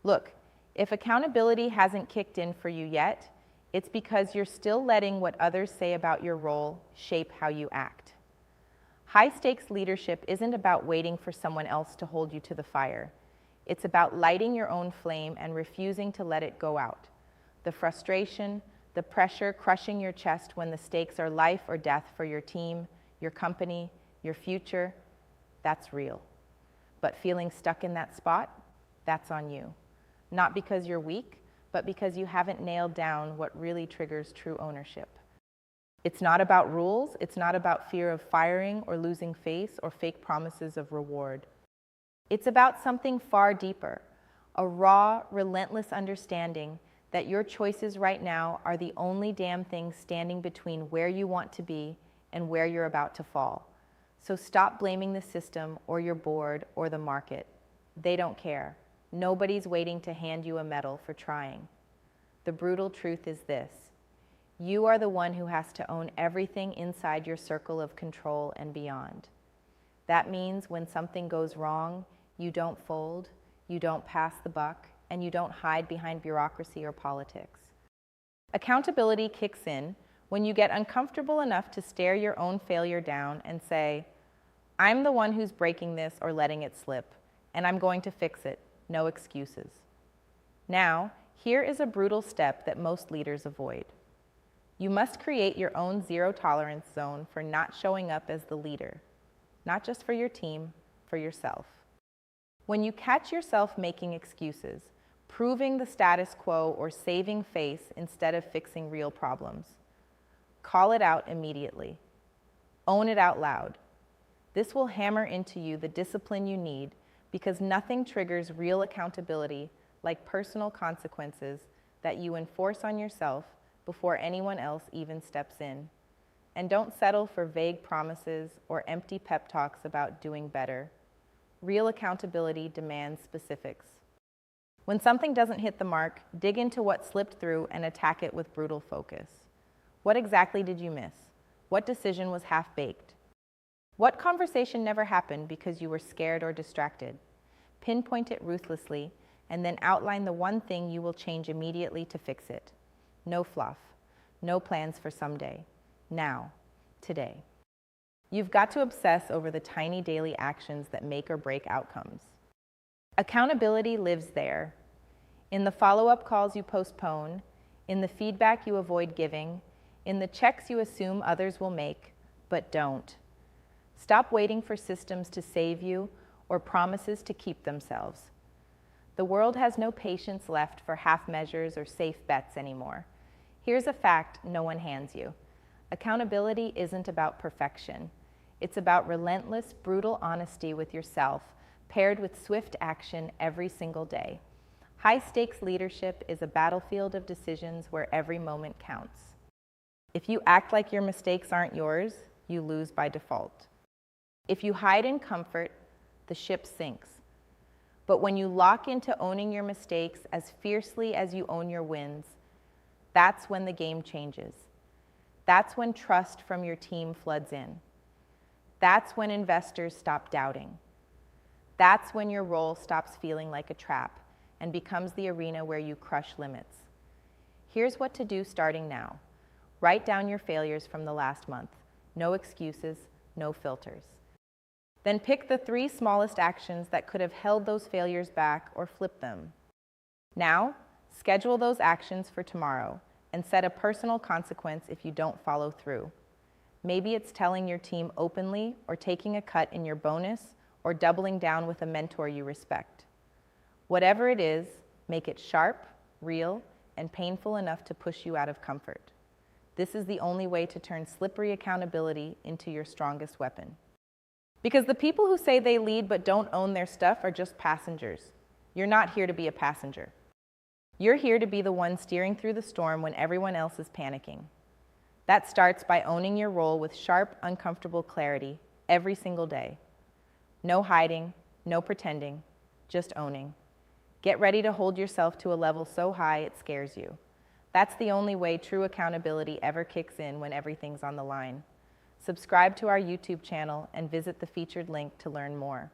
Look, if accountability hasn't kicked in for you yet, it's because you're still letting what others say about your role shape how you act. High-stakes leadership isn't about waiting for someone else to hold you to the fire. It's about lighting your own flame and refusing to let it go out. The frustration, the pressure crushing your chest when the stakes are life or death for your team, your company, your future, that's real. But feeling stuck in that spot, that's on you. Not because you're weak, but because you haven't nailed down what really triggers true ownership. It's not about rules, it's not about fear of firing or losing face or fake promises of reward. It's about something far deeper, a raw, relentless understanding that your choices right now are the only damn thing standing between where you want to be and where you're about to fall. So stop blaming the system or your board or the market. They don't care. Nobody's waiting to hand you a medal for trying. The brutal truth is this: you are the one who has to own everything inside your circle of control and beyond. That means when something goes wrong, you don't fold, you don't pass the buck, and you don't hide behind bureaucracy or politics. Accountability kicks in when you get uncomfortable enough to stare your own failure down and say, I'm the one who's breaking this or letting it slip, and I'm going to fix it, no excuses. Now, here is a brutal step that most leaders avoid. You must create your own zero-tolerance zone for not showing up as the leader, not just for your team, for yourself. When you catch yourself making excuses, proving the status quo or saving face instead of fixing real problems, call it out immediately. Own it out loud. This will hammer into you the discipline you need, because nothing triggers real accountability like personal consequences that you enforce on yourself before anyone else even steps in. And don't settle for vague promises or empty pep talks about doing better. Real accountability demands specifics. When something doesn't hit the mark, dig into what slipped through and attack it with brutal focus. What exactly did you miss? What decision was half-baked? What conversation never happened because you were scared or distracted? Pinpoint it ruthlessly, and then outline the one thing you will change immediately to fix it. No fluff. No plans for someday. Now. Today. You've got to obsess over the tiny daily actions that make or break outcomes. Accountability lives there. In the follow-up calls you postpone, in the feedback you avoid giving, in the checks you assume others will make, but don't. Stop waiting for systems to save you or promises to keep themselves. The world has no patience left for half measures or safe bets anymore. Here's a fact no one hands you. Accountability isn't about perfection. It's about relentless, brutal honesty with yourself, paired with swift action every single day. High-stakes leadership is a battlefield of decisions where every moment counts. If you act like your mistakes aren't yours, you lose by default. If you hide in comfort, the ship sinks. But when you lock into owning your mistakes as fiercely as you own your wins, that's when the game changes. That's when trust from your team floods in. That's when investors stop doubting. That's when your role stops feeling like a trap and becomes the arena where you crush limits. Here's what to do starting now. Write down your failures from the last month. No excuses, no filters. Then pick the 3 smallest actions that could have held those failures back or flipped them. Now, schedule those actions for tomorrow and set a personal consequence if you don't follow through. Maybe it's telling your team openly or taking a cut in your bonus or doubling down with a mentor you respect. Whatever it is, make it sharp, real, and painful enough to push you out of comfort. This is the only way to turn slippery accountability into your strongest weapon. Because the people who say they lead but don't own their stuff are just passengers. You're not here to be a passenger. You're here to be the one steering through the storm when everyone else is panicking. That starts by owning your role with sharp, uncomfortable clarity every single day. No hiding, no pretending, just owning. Get ready to hold yourself to a level so high it scares you. That's the only way true accountability ever kicks in when everything's on the line. Subscribe to our YouTube channel and visit the featured link to learn more.